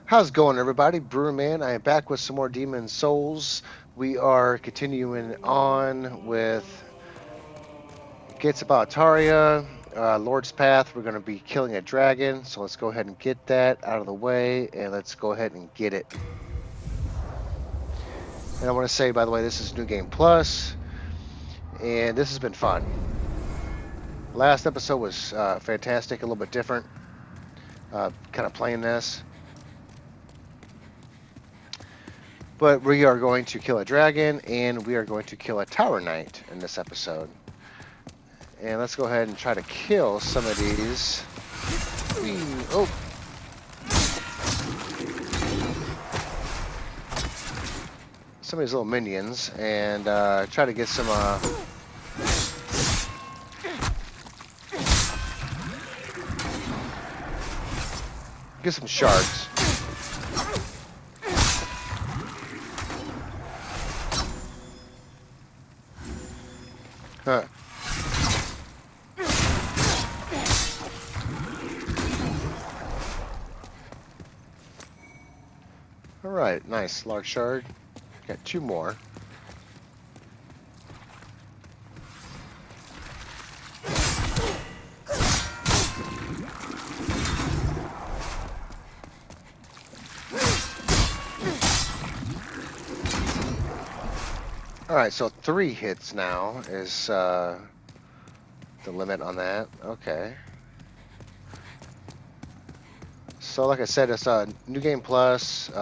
How's it going, everybody? Brewerman, I am back with some more Demon Souls. We are continuing on with Gates of Altaria, Lord's Path. We're going to be killing a dragon, so let's go ahead and get that out of the way, and let's go ahead and get it. And I want to say, by the way, this is New Game Plus, and this has been fun. Last episode was fantastic, a little bit different, kind of playing this. But we are going to kill a dragon, and we are going to kill a tower knight in this episode. And let's go ahead and try to kill some of these. Oh. Some of these little minions, and try to get some shards. Huh. Alright, nice. Large shard. Got two more. Alright, so 3 hits now is the limit on that. Okay. So like I said, it's New Game Plus. In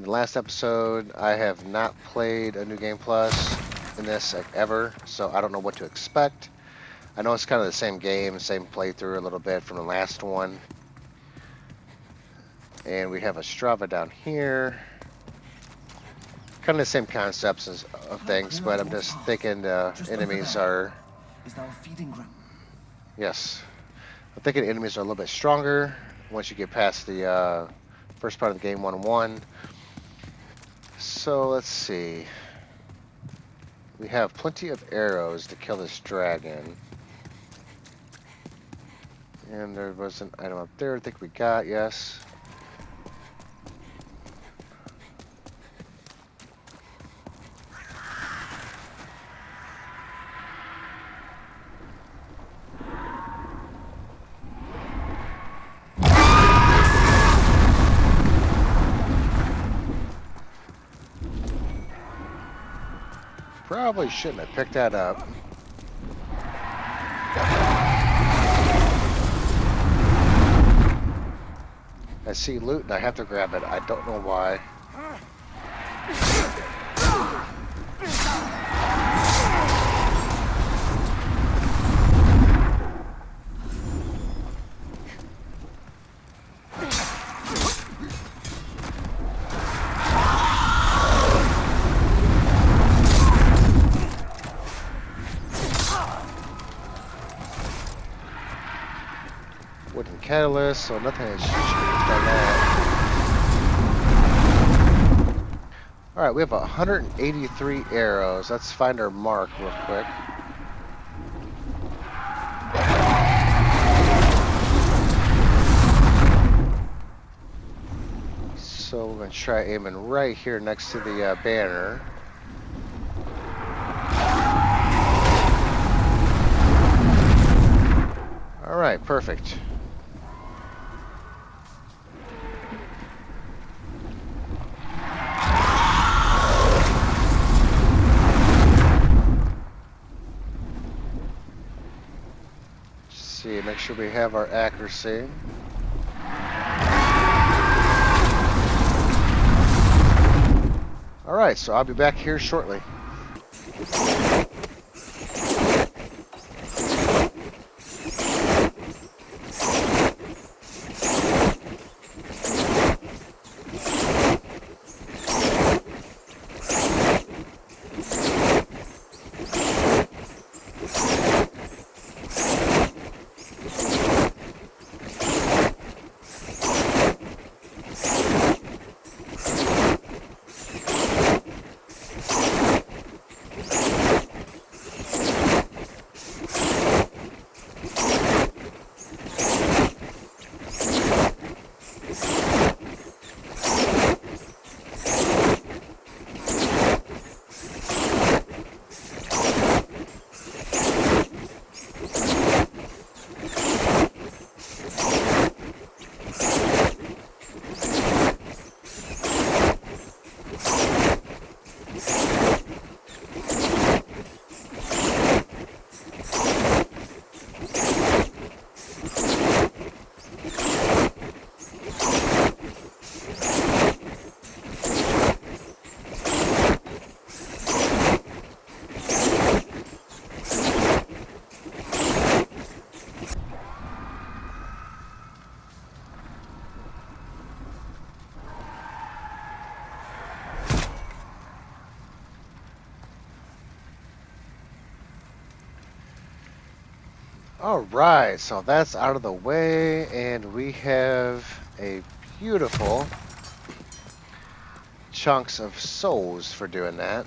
the last episode, I have not played a New Game Plus in this ever, so I don't know what to expect. I know it's kind of the same game, same playthrough a little bit from the last one. And we have a Strava down here. Kind of the same concepts of things, but I'm just thinking the enemies are... Is now a feeding ground. Yes. I'm thinking the enemies are a little bit stronger once you get past the first part of the game 1-1. So let's see. We have plenty of arrows to kill this dragon. And there was an item up there I think we got, yes. Probably shouldn't have picked that up. I see loot and I have to grab it. I don't know why. Wooden catalyst, so nothing has changed on that. Alright, we have 183 arrows. Let's find our mark real quick. So we're going to try aiming right here next to the banner. Alright, perfect. See, make sure we have our accuracy. Alright, so I'll be back here shortly. All right, so that's out of the way, and we have a beautiful chunks of souls for doing that.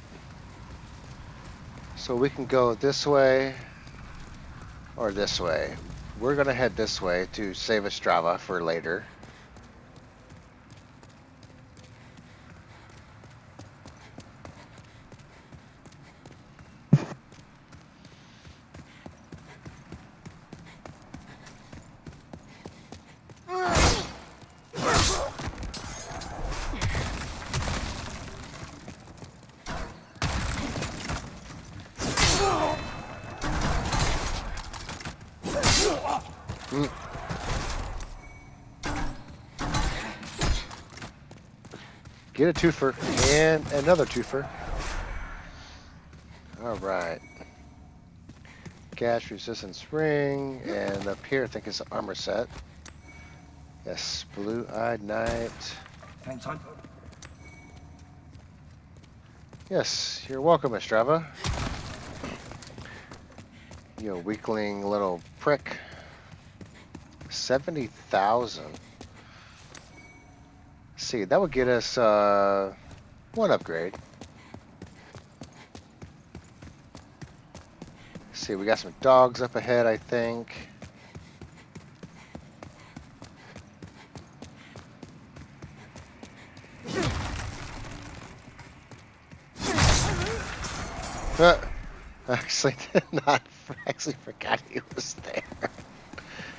So we can go this way or this way. We're gonna head this way to save a Strava for later. Mm. Get a twofer and another twofer. All right. Gas resistance ring, and up here I think it's an armor set. Yes, blue-eyed knight. Thanks, hon. Yes, you're welcome, Estrava. You weakling little prick. 70,000. See, that would get us one upgrade. See, we got some dogs up ahead, I think. Actually, did not. Actually, forgot he was there.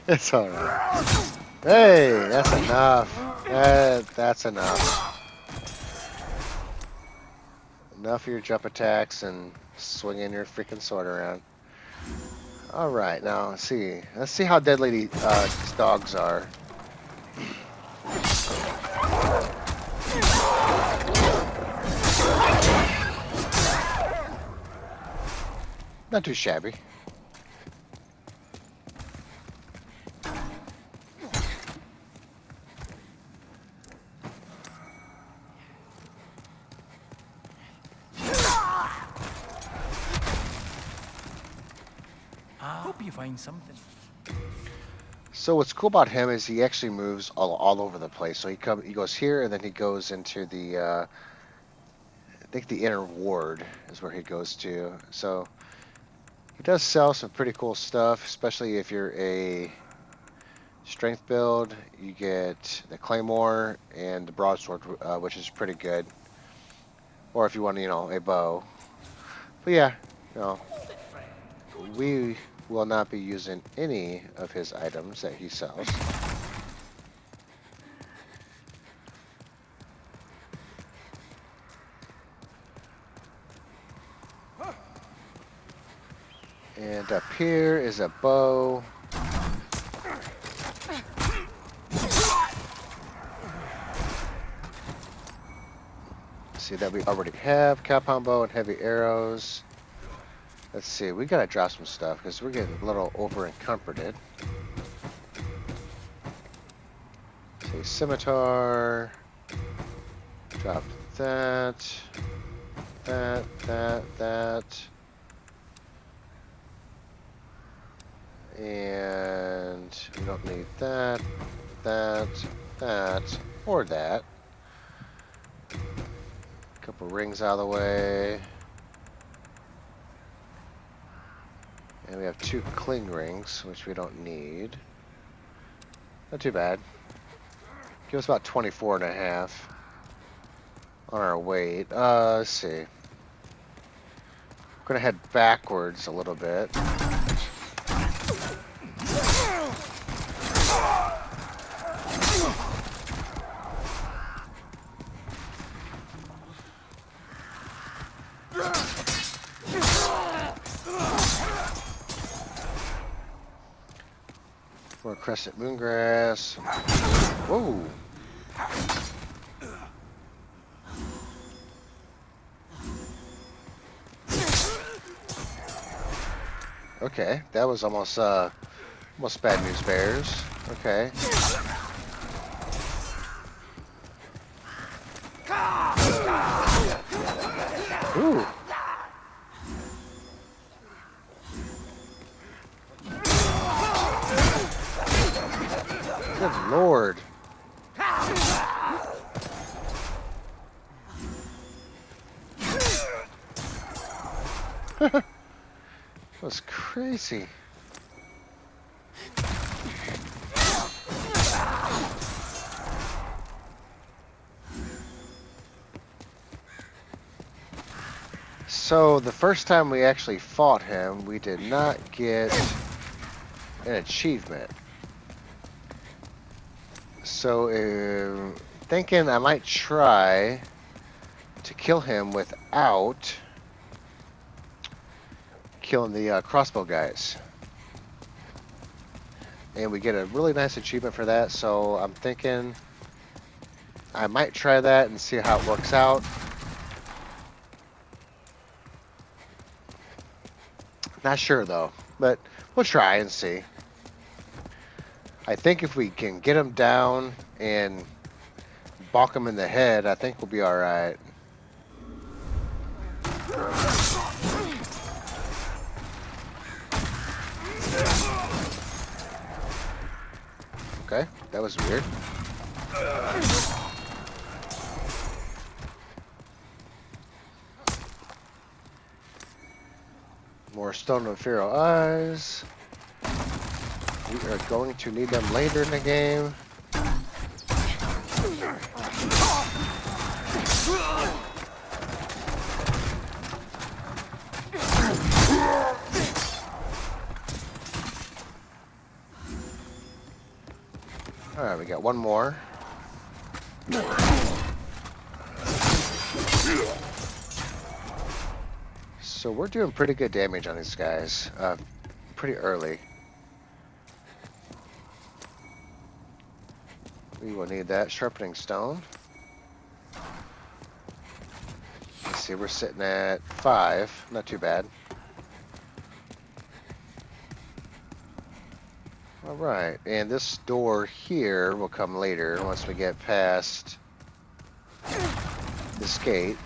It's all right. Hey, that's enough. That's enough. Enough of your jump attacks and swinging your freaking sword around. All right, now let's see. Let's see how deadly these dogs are. Not too shabby. I hope you find something. So what's cool about him is he actually moves all over the place. So he goes here, and then he goes into the I think the inner ward is where he goes to. So he does sell some pretty cool stuff, especially if you're a strength build. You get the claymore and the broadsword, which is pretty good. Or if you want, a bow. But yeah, we will not be using any of his items that he sells. And up here is a bow. See that we already have compound bow and heavy arrows. Let's see, we gotta drop some stuff because we're getting a little over encumbered. See, scimitar. Drop that. That. And we don't need that, or that. Couple rings out of the way. And we have 2 cling rings, which we don't need. Not too bad. Give us about 24.5 on our weight. Let's see. We're gonna head backwards a little bit. More crescent moongrass. Whoa. Okay, that was almost bad news bears. Okay. Ooh. That was crazy. So the first time we actually fought him, we did not get an achievement. So thinking I might try to kill him without killing the crossbow guys. And we get a really nice achievement for that, so I'm thinking I might try that and see how it works out. Not sure though, but we'll try and see. I think if we can get him down and bonk him in the head, I think we'll be alright. Okay, that was weird. More Stone of Pharaoh Eyes. We are going to need them later in the game. Alright, we got one more. So we're doing pretty good damage on these guys. Pretty early. We will need that sharpening stone. Let's see, we're sitting at 5. Not too bad. Alright, and this door here will come later once we get past this gate.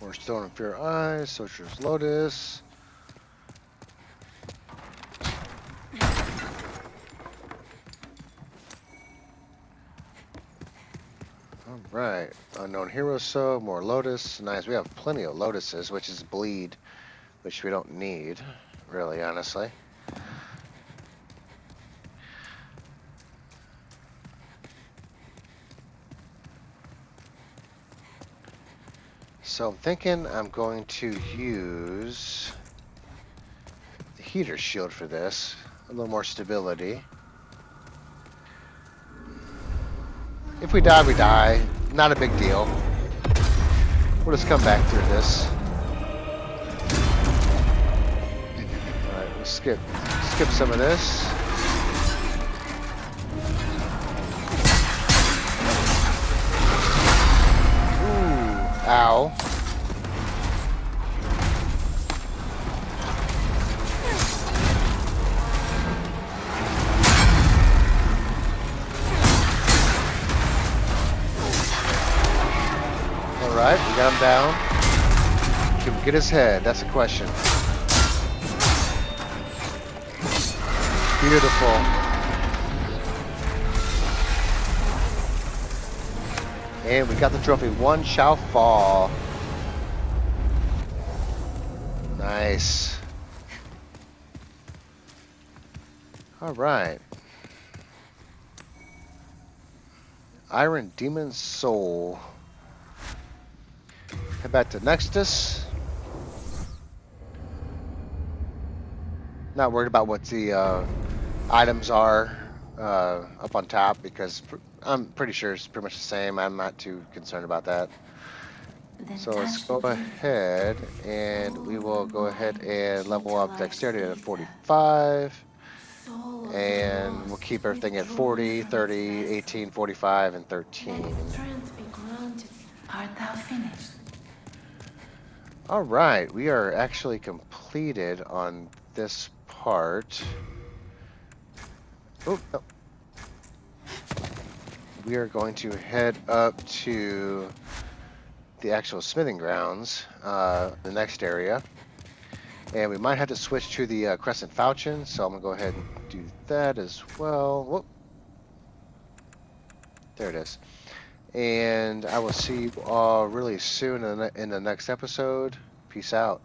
More Stone of Pure Eyes, Sorcerer's Lotus. Alright, Unknown Hero So, more Lotus. Nice, we have plenty of Lotuses, which is Bleed, which we don't need, really, honestly. So I'm thinking I'm going to use the heater shield for this. A little more stability. If we die, we die. Not a big deal. We'll just come back through this. Alright, we'll skip some of this. Ooh, ow. Alright, we got him down. Can we get his head? That's a question. Beautiful. And we got the trophy. One shall fall. Nice. Alright. Iron Demon Soul. Head back to Nexus. Not worried about what the items are up on top because I'm pretty sure it's pretty much the same. I'm not too concerned about that. So let's go ahead and we will go ahead and level up Dexterity at 45. And we'll keep everything at 40, 30, 18, 45, and 13. Art thou finished? Alright, we are actually completed on this part. Oh, no. We are going to head up to the actual smithing grounds, the next area. And we might have to switch to the Crescent Falchion, so I'm going to go ahead and do that as well. Whoop. There it is. And I will see you all really soon in the next episode. Peace out.